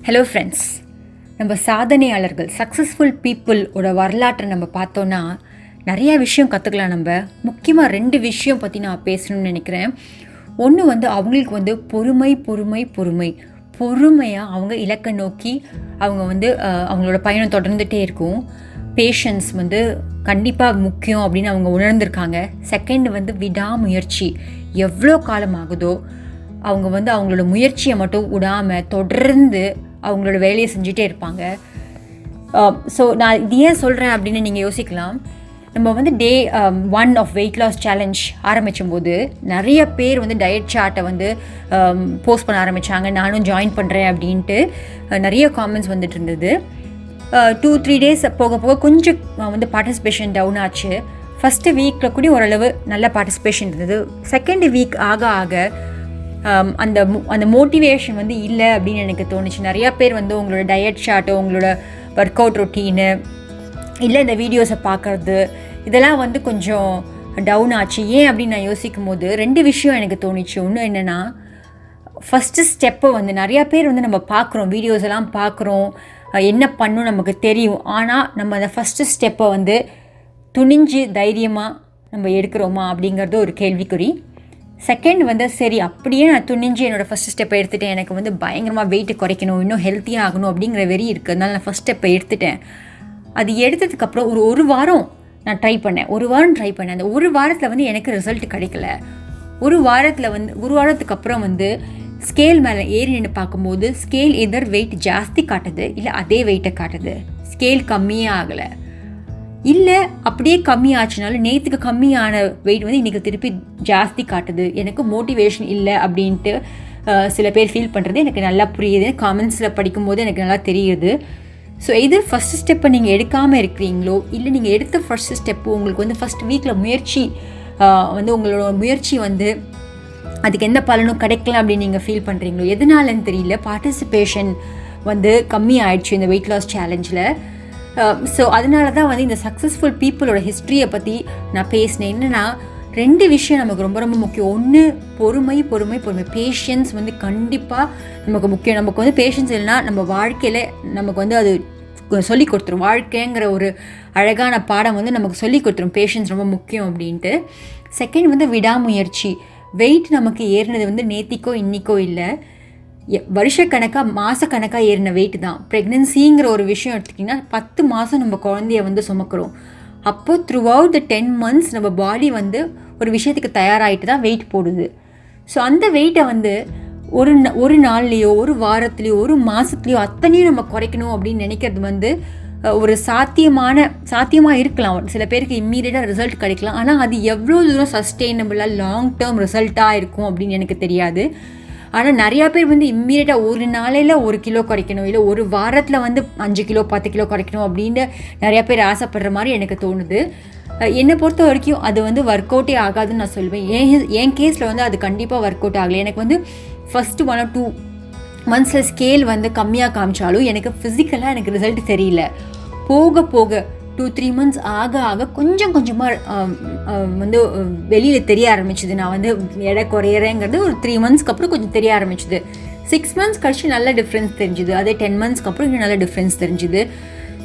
Hello friends, நம்ம சாதனையாளர்கள் successful பீப்புளோட வரலாற்றை நம்ம பார்த்தோன்னா நிறையா விஷயம் கற்றுக்கலாம். நம்ம முக்கியமாக 2 விஷயம் பற்றி நான் பேசணும்னு நினைக்கிறேன். ஒன்று அவங்களுக்கு பொறுமையாக அவங்க இலக்கை நோக்கி அவங்க அவங்களோட பயணம் தொடர்ந்துகிட்டே இருக்கும். பேஷன்ஸ் கண்டிப்பாக முக்கியம் அப்படின்னு அவங்க உணர்ந்திருக்காங்க. செகண்ட் விடாமுயற்சி. எவ்வளோ காலம் ஆகுதோ அவங்க அவங்களோட முயற்சியை மட்டும் விடாமல் தொடர்ந்து அவங்களோட வேலையை செஞ்சுட்டே இருப்பாங்க. ஸோ நான் இது ஏன் சொல்கிறேன் அப்படின்னு நீங்கள் யோசிக்கலாம். நம்ம டே 1 ஆஃப் வெயிட் லாஸ் சேலஞ்ச் ஆரம்பிக்கும்போது நிறைய பேர் டயட் சார்ட்டை போஸ்ட் பண்ண ஆரம்பித்தாங்க. நானும் ஜாயின் பண்ணுறேன் அப்படின்ட்டு நிறைய காமெண்ட்ஸ் வந்துட்டு இருந்தது. 2-3 டேஸ் போக போக கொஞ்சம் பார்ட்டிசிபேஷன் டவுன் ஆச்சு. ஃபஸ்ட்டு வீக்கில் கூட ஓரளவு நல்ல பார்ட்டிசிபேஷன் இருந்தது. செகண்ட் வீக் ஆக ஆக அந்த மோட்டிவேஷன் இல்லை அப்படின்னு எனக்கு தோணுச்சு. நிறையா பேர் உங்களோட டயட் சார்ட்டோ உங்களோட ஒர்க் அவுட் ரொட்டீனு இல்லை இந்த வீடியோஸை பார்க்குறது இதெல்லாம் கொஞ்சம் டவுன் ஆச்சு. ஏன் அப்படின்னு நான் யோசிக்கும் போது 2 விஷயம் எனக்கு தோணுச்சு. ஒன்று என்னென்னா, ஃபஸ்ட்டு ஸ்டெப்பை நிறையா பேர் நம்ம பார்க்குறோம், வீடியோஸ் எல்லாம் பார்க்குறோம், என்ன பண்ணணும் நமக்கு தெரியும். ஆனால் நம்ம அந்த ஃபஸ்ட்டு ஸ்டெப்பை துணிஞ்சு தைரியமாக நம்ம எடுக்கிறோமா அப்படிங்கிறது ஒரு கேள்விக்குறி. செகண்ட் சரி அப்படியே நான் துணிஞ்சு என்னோடய ஃபஸ்ட் ஸ்டெப்பை எடுத்துகிட்டேன். எனக்கு பயங்கரமாக வெயிட்டு குறைக்கணும், இன்னும் ஹெல்த்தியாக ஆகணும் அப்படிங்கிற வெறி இருக்குது. அதனால நான் ஃபஸ்ட் ஸ்டெப்பை எடுத்துட்டேன். அது எடுத்ததுக்கப்புறம் ஒரு வாரம் நான் ட்ரை பண்ணேன். அந்த ஒரு வாரத்தில் எனக்கு ரிசல்ட் கிடைக்கல. ஒரு வாரத்துக்கு அப்புறம் ஸ்கேல் மேலே ஏறி நின்று பார்க்கும்போது ஸ்கேல் எதர் வெயிட் ஜாஸ்தி காட்டுது, இல்லை அதே வெயிட்டை காட்டுது. ஸ்கேல் கம்மியே ஆகலை. இல்லை அப்படியே கம்மியாச்சுனாலும் நேற்றுக்கு கம்மியான வெயிட் இன்றைக்கி திருப்பி ஜாஸ்தி காட்டுது. எனக்கு மோட்டிவேஷன் இல்லை அப்படின்ட்டு சில பேர் ஃபீல் பண்ணுறது எனக்கு நல்லா புரியுது. காமெண்ட்ஸில் படிக்கும்போது எனக்கு நல்லா தெரியுது. ஸோ இது ஃபஸ்ட்டு ஸ்டெப்பை நீங்கள் எடுக்காமல் இருக்கிறீங்களோ, இல்லை நீங்கள் எடுத்த ஃபஸ்ட்டு ஸ்டெப்பு உங்களுக்கு ஃபஸ்ட் வீக்கில் முயற்சி உங்களோட முயற்சி அதுக்கு எந்த பலனும் கிடைக்கல அப்படின்னு நீங்கள் ஃபீல் பண்ணுறீங்களோ, எதனாலன்னு தெரியல, பார்ட்டிசிபேஷன் கம்மி ஆயிடுச்சு இந்த வெயிட் லாஸ் சேலஞ்சில். ஸோ அதனால தான் இந்த சக்ஸஸ்ஃபுல் பீப்புளோட ஹிஸ்ட்ரியை பற்றி நான் பேசினேன். என்னென்னா 2 விஷயம் நமக்கு ரொம்ப ரொம்ப முக்கியம். ஒன்று பொறுமை. பேஷன்ஸ் கண்டிப்பாக நமக்கு முக்கியம். நமக்கு பேஷன்ஸ் இல்லைன்னா நம்ம வாழ்க்கையில் நமக்கு அது சொல்லி கொடுத்துரும். வாழ்க்கைங்கிற ஒரு அழகான பாடம் நமக்கு சொல்லி கொடுத்துரும். பேஷன்ஸ் ரொம்ப முக்கியம் அப்படின்ட்டு. செகண்ட் விடாமுயற்சி. வெயிட் நமக்கு ஏறினது நேத்திக்கோ இன்னிக்கோ இல்லை, வருஷக்கணக்காக மாதக்கணக்காக ஏறின வெயிட் தான். ப்ரெக்னென்சிங்கிற ஒரு விஷயம் எடுத்துக்கிட்டிங்கன்னா 10 மாதம் நம்ம குழந்தைய சுமக்கிறோம். அப்போது த்ரூ அவுட் த 10 months நம்ம பாடி ஒரு விஷயத்துக்கு தயாராகிட்டு தான் வெயிட் போடுது. ஸோ அந்த வெயிட்டை ஒரு நாள்லேயோ ஒரு வாரத்துலேயோ ஒரு மாதத்துலேயோ அத்தனையும் நம்ம குறைக்கணும் அப்படின்னு நினைக்கிறது ஒரு சாத்தியமாக இருக்கலாம். சில பேருக்கு இம்மீடியட்டாக ரிசல்ட் கிடைக்கலாம். ஆனால் அது எவ்வளோ தூரம் சஸ்டெயினபிளாக லாங் டேர்ம் ரிசல்ட்டாக இருக்கும் அப்படின்னு எனக்கு தெரியாது. ஆனால் நிறையா பேர் இம்மீடியட்டாக ஒரு நாளையில் 1 கிலோ குறைக்கணும், இல்லை ஒரு வாரத்தில் 5 கிலோ 10 கிலோ குறைக்கணும் அப்படின்னு நிறையா பேர் ஆசைப்படுற மாதிரி எனக்கு தோணுது. என்னை பொறுத்த வரைக்கும் அது ஒர்க் அவுட்டே ஆகாதுன்னு நான் சொல்லுவேன். என் கேஸில் அது கண்டிப்பாக ஒர்க் அவுட் ஆகலை. எனக்கு ஃபஸ்ட்டு 1 or 2 months ஸ்கேல் கம்மியாக காமிச்சாலும் எனக்கு ஃபிசிக்கலாக எனக்கு ரிசல்ட் தெரியல. போக 2-3 months ஆக கொஞ்சம் கொஞ்சமாக வெளியில் தெரிய ஆரம்பிச்சுது. நான் எடை குறையிறேங்கிறது ஒரு 3 months அப்புறம் கொஞ்சம் தெரிய ஆரம்பிச்சுது. 6 months கழிச்சு நல்ல டிஃப்ரென்ஸ் தெரிஞ்சுது. அதே 10 months அப்புறம் இன்னும் நல்ல டிஃப்ரென்ஸ் தெரிஞ்சுது.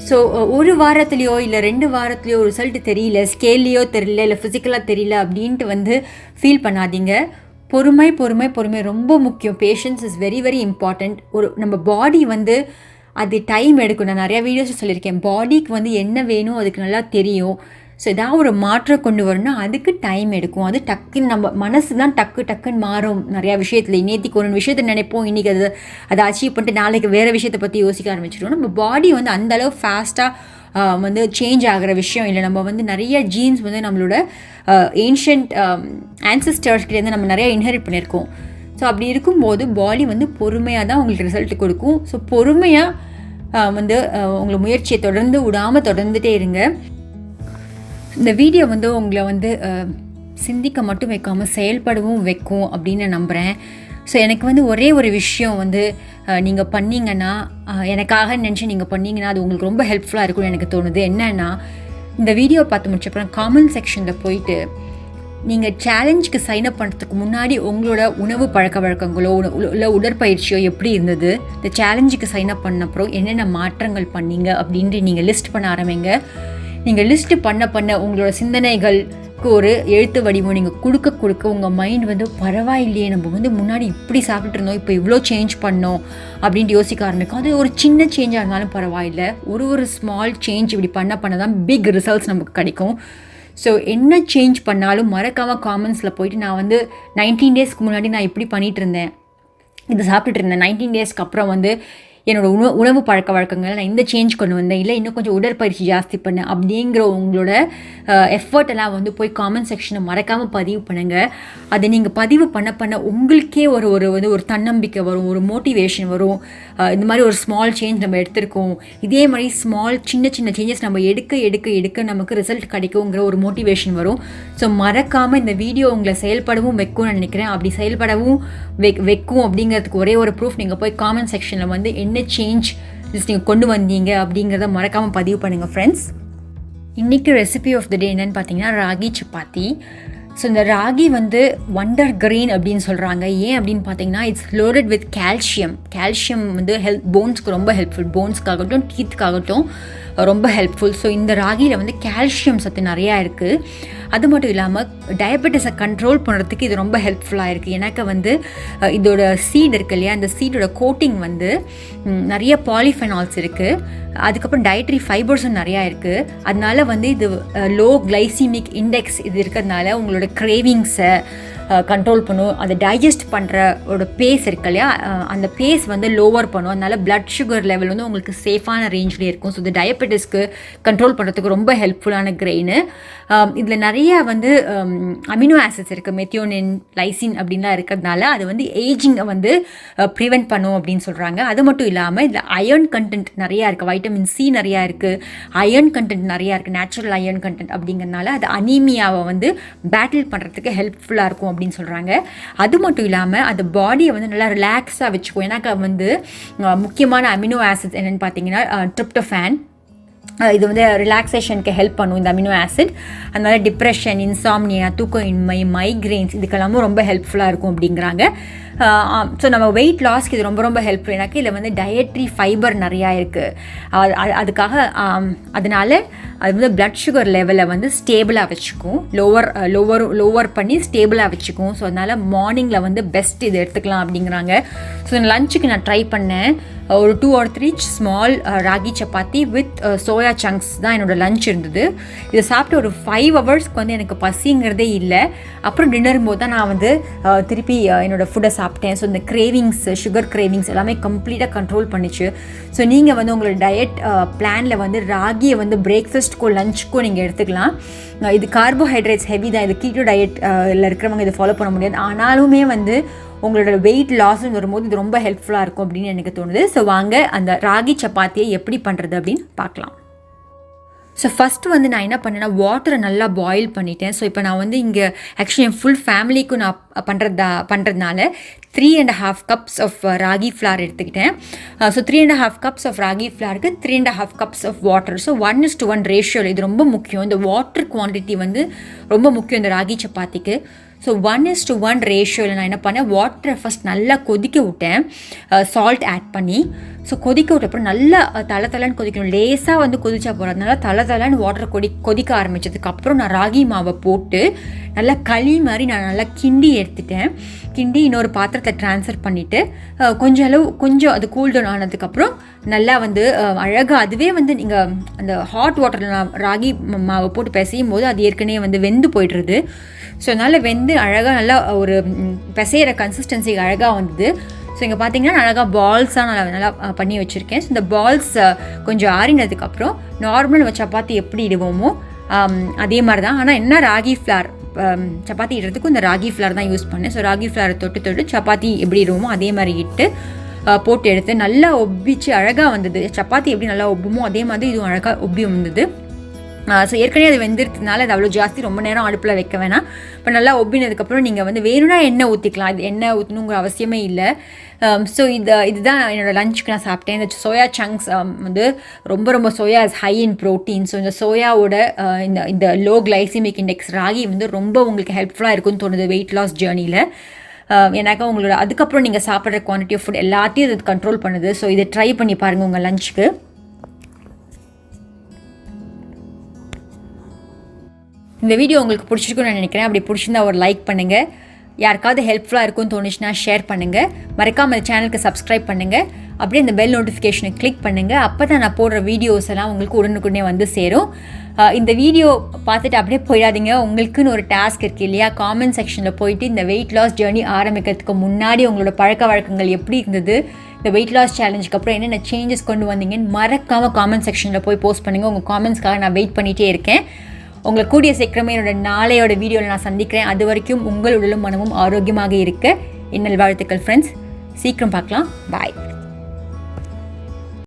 ஸோ ஒரு வாரத்துலேயோ இல்லை 2 வாரத்துலேயோ ரிசல்ட் தெரியல, ஸ்கேல்லையோ தெரியல, இல்லை ஃபிசிக்கலாக தெரியல அப்படின்ட்டு ஃபீல் பண்ணாதீங்க. பொறுமை ரொம்ப முக்கியம். Patience is very very important. நம்ம பாடி அது டைம் எடுக்கும். நான் நிறையா வீடியோஸ் சொல்லியிருக்கேன். பாடிக்கு என்ன வேணும் அதுக்கு நல்லா தெரியும். ஸோ ஏதாவது ஒரு மாற்றம் கொண்டு வரணும்னா அதுக்கு டைம் எடுக்கும். அது டக்குன்னு நம்ம மனசு தான் டக்குன்னு மாறும் நிறையா விஷயத்தில். நேற்றுக்கு ஒரு விஷயத்தை நினைப்போம், இன்றைக்கி அதை அச்சீவ் பண்ணிட்டு நாளைக்கு வேறு விஷயத்தை பற்றி யோசிக்க ஆரம்பிச்சிடுவோம். நம்ம பாடி அந்தளவு ஃபாஸ்ட்டாக சேஞ்ச் ஆகிற விஷயம் இல்லை. நம்ம நிறைய ஜீன்ஸ் நம்மளோட ஏன்ஷியன்ட் ஆன்சஸ்டர்ஸ்கிட்டேருந்து நம்ம நிறையா இன்ஹெரிட் பண்ணியிருக்கோம். ஸோ அப்படி இருக்கும்போது பாடி பொறுமையாக தான் உங்களுக்கு ரிசல்ட் கொடுக்கும். ஸோ பொறுமையாக உங்களை முயற்சியை விடாமல் தொடர்ந்துகிட்டே இருங்க. இந்த வீடியோ உங்களை சிந்திக்க மட்டும் வைக்காமல் செயல்படவும் வைக்கும் அப்படின்னு நான் நம்புகிறேன். ஸோ எனக்கு ஒரே ஒரு விஷயம் நீங்கள் பண்ணிங்கன்னா, எனக்காக நினச்சி நீங்கள் பண்ணிங்கன்னா அது உங்களுக்கு ரொம்ப ஹெல்ப்ஃபுல்லாக இருக்கும்னு எனக்கு தோணுது. என்னென்னா, இந்த வீடியோ பார்த்து முடிச்சப்பறம் காமெண்ட் செக்ஷனில் போயிட்டு நீங்கள் சேலஞ்சுக்கு சைன் அப் பண்ணுறதுக்கு முன்னாடி உங்களோட உணவு பழக்க வழக்கங்களோ இல்லை உடற்பயிற்சியோ எப்படி இருந்தது, இந்த சேலஞ்சுக்கு சைன் அப் பண்ண அப்புறம் என்னென்ன மாற்றங்கள் பண்ணீங்க அப்படின்ட்டு நீங்கள் லிஸ்ட் பண்ண ஆரம்பிங்க. நீங்கள் லிஸ்ட்டு பண்ண உங்களோட சிந்தனைகளுக்கு ஒரு எழுத்து வடிவம் நீங்கள் கொடுக்க உங்கள் மைண்ட் வந்து பரவாயில்லையே, நம்ம வந்து முன்னாடி இப்படி சாப்பிட்டு இருந்தோம், இப்போ இவ்வளோ சேஞ்ச் பண்ணோம் அப்படின்ட்டு யோசிக்க ஆரம்பிக்கும். அது ஒரு சின்ன சேஞ்சாக இருந்தாலும் பரவாயில்லை, ஒரு ஸ்மால் சேஞ்ச் இப்படி பண்ண தான் பிக் ரிசல்ட்ஸ் நமக்கு கிடைக்கும். ஸோ என்ன சேஞ்ச் பண்ணாலும் மறக்காமல் காமெண்ட்ஸில் போயிட்டு நான் வந்து 19 டேஸ்க்கு முன்னாடி நான் இப்படி பண்ணிகிட்டு இருந்தேன், இது சாப்பிட்டுட்டு இருந்தேன், 19 டேஸ்க்கு அப்புறம் வந்து என்னோடய உணவு பழக்க வழக்கங்கள் நான் இந்த சேஞ்ச் கொண்டு வந்தேன், இல்லை இன்னும் கொஞ்சம் உடற்பயிற்சி ஜாஸ்தி பண்ணேன் அப்படிங்கிற உங்களோட எஃபர்ட் எல்லாம் வந்து போய் காமெண்ட் செக்ஷனை மறக்காமல் பதிவு பண்ணுங்கள். அதை நீங்கள் பதிவு பண்ண உங்களுக்கே ஒரு தன்னம்பிக்கை வரும், ஒரு மோட்டிவேஷன் வரும். இந்த மாதிரி ஒரு ஸ்மால் சேஞ்ச் நம்ம எடுத்திருக்கோம், இதே மாதிரி சின்ன சேஞ்சஸ் நம்ம எடுக்க நமக்கு ரிசல்ட் கிடைக்குங்கிற ஒரு மோட்டிவேஷன் வரும். ஸோ மறக்காமல் இந்த வீடியோ உங்களை செயல்படவும் வைக்கும்னு நான் நினைக்கிறேன். அப்படி செயல்படவும் வைக்கும் அப்படிங்கிறதுக்கு ஒரே ஒரு ப்ரூஃப், நீங்கள் போய் காமெண்ட் செக்ஷனில் வந்து என்ன சேஞ்ச் நீங்கள் கொண்டு வந்தீங்க அப்படிங்கிறத மறக்காமல் பதிவு பண்ணுங்கள் ஃப்ரெண்ட்ஸ். இன்றைக்கி ரெசிபி ஆஃப் த டே என்னென்னு பார்த்தீங்கன்னா ராகி சப்பாத்தி. ஸோ இந்த ராகி வந்து வண்டர் கிரெயின் அப்படின்னு சொல்கிறாங்க. ஏன் அப்படின்னு பார்த்தீங்கன்னா இட்ஸ் லோடட் வித் கால்சியம் வந்து போன்ஸ்க்கு ரொம்ப ஹெல்ப்ஃபுல், போன்ஸ்க்காகட்டும் டீத்துக்காகட்டும் ரொம்ப ஹெல்ப்ஃபுல். ஸோ இந்த ராகியில் வந்து கால்சியம் சத்து நிறையா இருக்குது. அது மட்டும் இல்லாமல் டயபெட்டிஸை கண்ட்ரோல் பண்ணுறதுக்கு இது ரொம்ப ஹெல்ப்ஃபுல்லாக இருக்குது. எனக்கு வந்து இதோட சீட் இருக்கு இல்லையா, அந்த சீடோட கோட்டிங் வந்து நிறைய பாலிஃபெனால்ஸ் இருக்குது, அதுக்கப்புறம் டயட்ரி ஃபைபர்ஸும் நிறையா இருக்குது. அதனால வந்து இது லோ கிளைசிமிக் இண்டெக்ஸ் இது இருக்கிறதுனால உங்களோட கிரேவிங்ஸை கண்ட்ரோல் பண்ணும். அதை டைஜஸ்ட் பண்ணுறோட பேஸ் இருக்கு இல்லையா, அந்த பேஸ் வந்து லோவர் பண்ணும். அதனால பிளட் சுகர் லெவல் வந்து உங்களுக்கு சேஃபான ரேஞ்சிலே இருக்கும். ஸோ இது டயபெட்டிஸ்க்கு கண்ட்ரோல் பண்ணுறதுக்கு ரொம்ப ஹெல்ப்ஃபுல்லான கிரெயின். இதில் நிறைய வந்து அமினோ ஆசிட்ஸ் இருக்குது, மெத்தியோனின், லைசின் அப்படின்லாம் இருக்கிறதுனால அது வந்து ஏஜிங்கை வந்து ப்ரிவெண்ட் பண்ணும் அப்படின்னு சொல்கிறாங்க. அது மட்டும் இல்லாமல் இதில் அயர்ன் கண்டென்ட் நிறையா இருக்குது, வைட்டமின் சி நிறையா இருக்குது, அயர்ன் கண்டென்ட் நிறையா இருக்குது, நேச்சுரல் அயர்ன் கண்டென்ட் அப்படிங்கிறதுனால அது அனீமியாவை வந்து பேட்டில் பண்ணுறதுக்கு ஹெல்ப்ஃபுல்லாக இருக்கும் அப்படின்னு சொல்கிறாங்க. அது மட்டும் இல்லாமல் அந்த பாடியை வந்து நல்லா ரிலாக்ஸாக வச்சுக்கும். எனக்கு வந்து முக்கியமான அமினோ ஆசிட்ஸ் என்னென்னு பார்த்தீங்கன்னா ட்ரிப்டோஃபான், இது வந்து ரிலாக்ஸேஷனுக்கு ஹெல்ப் பண்ணும் இந்த அமினோ ஆசிட். அதனால் டிப்ரெஷன், இன்சாம்னியா, தூக்கமின்மை, மைக்ரெயின்ஸ் இதுக்கெல்லாமும் ரொம்ப ஹெல்ப்ஃபுல்லாக இருக்கும் அப்படிங்கிறாங்க. ஸோ நம்ம வெயிட் லாஸ்க்கு இது ரொம்ப ஹெல்ப்ஃபுல். எனக்கு இதில் வந்து டயட்ரி ஃபைபர் நிறையா இருக்குது. அதுக்காக அதனால் அது வந்து பிளட் சுகர் லெவலை வந்து ஸ்டேபிளாக வச்சுக்கும், லோவர் பண்ணி ஸ்டேபிளாக வச்சுக்கும். ஸோ அதனால் மார்னிங்கில் வந்து பெஸ்ட் இது எடுத்துக்கலாம் அப்படிங்கிறாங்க. ஸோ லஞ்சுக்கு நான் ட்ரை பண்ணேன், ஒரு 2 or 3 small ragi chapati with soya chunks தான் என்னோடய லஞ்ச் இருந்தது. இதை சாப்பிட்டு ஒரு 5 ஹவர்ஸ்க்கு வந்து எனக்கு பசிங்கிறதே இல்லை. அப்புறம் டின்னர் போது தான் நான் வந்து திருப்பி என்னோடய ஃபுட்டை சாப்பிட்டேன். ஸோ இந்த கிரேவிங்ஸ், சுகர் கிரேவிங்ஸ் எல்லாமே கம்ப்ளீட்டாக கண்ட்ரோல் பண்ணிச்சு. ஸோ நீங்கள் வந்து உங்களோட டயட் பிளானில் வந்து ராகியை வந்து பிரேக்ஃபாஸ்ட்க்கோ லஞ்சுக்கோ நீங்கள் எடுத்துக்கலாம். இது கார்போஹைட்ரேட்ஸ் ஹெவி தான், இது கீட்டோ டயட்டில் இருக்கிறவங்க இதை ஃபாலோ பண்ண முடியாது. ஆனாலுமே வந்து உங்களோட வெயிட் லாஸ்ன்னு வரும்போது இது ரொம்ப ஹெல்ப்ஃபுல்லாக இருக்கும் அப்படின்னு எனக்கு தோணுது. ஸோ வாங்க அந்த ராகி சப்பாத்தியை எப்படி பண்ணுறது அப்படின்னு பார்க்கலாம். ஸோ ஃபஸ்ட்டு வந்து நான் என்ன பண்ணேன்னா வாட்டரை நல்லா பாயில் பண்ணிட்டேன். ஸோ இப்போ நான் வந்து இங்கே ஆக்சுவலி என் ஃபுல் ஃபேமிலிக்கும் நான் பண்ணுறதுனால 3.5 கப்ஸ் ஆஃப் ராகி ஃப்ளார் எடுத்துக்கிட்டேன். ஸோ 3.5 கப்ஸ் ஆஃப் ராகி ஃப்ளாருக்கு 3.5 கப்ஸ் ஆஃப் வாட்டர். ஸோ 1:1 ரேஷியோவில் இது ரொம்ப முக்கியம். இந்த வாட்டர் குவான்டிட்டி வந்து ரொம்ப முக்கியம் இந்த ராகி சப்பாத்திக்கு. ஸோ 1:1 ரேஷியோவில் நான் என்ன பண்ணேன், வாட்டரை ஃபஸ்ட் நல்லா கொதிக்க விட்டேன், சால்ட் ஆட் பண்ணி. ஸோ கொதிக்க விட்டப்பறம் நல்லா தளன்னு கொதிக்கணும், லேசாக வந்து கொதிச்சா போகிறதுனால தளன்னு வாட்டர் கொதிக்க ஆரம்பித்ததுக்கப்புறம் நான் ராகி மாவை போட்டு நல்லா களி மாதிரி நான் நல்லா கிண்டி எடுத்துட்டேன். கிண்டி இன்னொரு பாத்திரத்தை ட்ரான்ஸ்ஃபர் பண்ணிவிட்டு கொஞ்சம் அது கூல் டவுன் ஆனதுக்கப்புறம் நல்லா வந்து அழகாக அதுவே வந்து நீங்கள் அந்த ஹாட் வாட்டரில் நான் ராகி மாவை போட்டு பிசையும் போது அது ஏற்கனவே வந்து வெந்து போய்டுறது. ஸோ அதனால் வெந்து அழகாக நல்லா ஒரு பிசைகிற கன்சிஸ்டன்சிக்கு அழகாக வந்தது. ஸோ இங்கே பார்த்தீங்கன்னா அழகாக பால்ஸாக நல்லா பண்ணி வச்சுருக்கேன். ஸோ இந்த பால்ஸ் கொஞ்சம் ஆறினதுக்கப்புறம் நார்மல் நம்ம சப்பாத்தி எப்படி இடுவோமோ அதே மாதிரி தான். ஆனால் என்ன ராகி ஃப்ளார் சப்பாத்தி இடுறதுக்கும் இந்த ராகி ஃப்ளார் தான் யூஸ் பண்ணேன். ஸோ ராகி ஃப்ளாரை தொட்டு சப்பாத்தி எப்படி இடுவோமோ அதே மாதிரி இட்டு போட்டு எடுத்து நல்லா ஒப்பிச்சு அழகாக வந்தது. சப்பாத்தி எப்படி நல்லா ஒப்புமோ அதே மாதிரி இதுவும் அழகாக ஒப்பி வந்தது. ஸோ ஏற்கனவே அது வெந்துருக்கிறதுனால அது அவ்வளோ ஜாஸ்தி ரொம்ப நேரம் அடுப்பில் வைக்க வேணாம். இப்போ நல்லா ஒப்பினதுக்கப்புறம் நீங்கள் வந்து வேணும்னா எண்ணெய் ஊற்றிக்கலாம். அது எண்ணெய் ஊற்றணுங்கிற அவசியமே இல்லை. ஸோ இதுதான் என்னோடய லஞ்சுக்கு நான் சாப்பிட்டேன். இந்த சோயா சங்க்ஸ் வந்து ரொம்ப soya is high in protein. So இந்த சோயாவோட இந்த லோ கிளைசிமிக் இண்டெக்ஸ் ராகி வந்து ரொம்ப உங்களுக்கு ஹெல்ப்ஃபுல்லாக இருக்கும்னு தோணுது வெயிட் லாஸ் ஜேர்னியில். ஏன்னாக்கா உங்களோட அதுக்கப்புறம் நீங்கள் சாப்பிட்ற குவான்டிட்டி ஆஃப் ஃபுட் எல்லாத்தையும் இது கண்ட்ரோல் பண்ணுது. ஸோ இதை ட்ரை பண்ணி பாருங்கள் உங்கள் லஞ்சுக்கு. இந்த வீடியோ உங்களுக்கு பிடிச்சிருக்குன்னு நான் நினைக்கிறேன். அப்படி பிடிச்சிருந்தா ஒரு லைக் பண்ணுங்கள். யாருக்காவது ஹெல்ப்ஃபுல்லாக இருக்கும்னு தோணுச்சுன்னா ஷேர் பண்ணுங்கள். மறக்காமல் இந்த சேனலுக்கு சப்ஸ்கிரைப் பண்ணுங்கள். அப்படியே இந்த பெல் நோட்டிஃபிகேஷனை கிளிக் பண்ணுங்கள். அப்போ தான் நான் போடுற வீடியோஸ் எல்லாம் உங்களுக்கு உடனுக்குடனே வந்து சேரும். இந்த வீடியோ பார்த்துட்டு அப்படியே போயிடாதீங்க. உங்களுக்குன்னு ஒரு டாஸ்க் இருக்குது இல்லையா? காமெண்ட் செக்ஷனில் போயிட்டு இந்த வெயிட் லாஸ் ஜேர்னி ஆரம்பிக்கிறதுக்கு முன்னாடி உங்களோட பழக்க வழக்கங்கள் எப்படி இருந்தது, இந்த வெயிட் லாஸ் சேலஞ்சுக்கு அப்புறம் என்னென்ன சேஞ்சஸ் கொண்டு வந்தீங்கன்னு மறக்காமல் காமெண்ட் செக்ஷனில் போய் போஸ்ட் பண்ணுங்கள். உங்கள் காமெண்ட்ஸ்க்காக நான் வெயிட் பண்ணிகிட்டே இருக்கேன். உங்களை கூடிய சீக்கிரமே என்னோட நாளையோட வீடியோவில் நான் சந்திக்கிறேன். அது வரைக்கும் உங்கள் உடலும் மனமும் ஆரோக்கியமாக இருக்க என்னல் வாழ்த்துக்கள் ஃப்ரெண்ட்ஸ். சீக்கிரம் பார்க்கலாம். பாய்.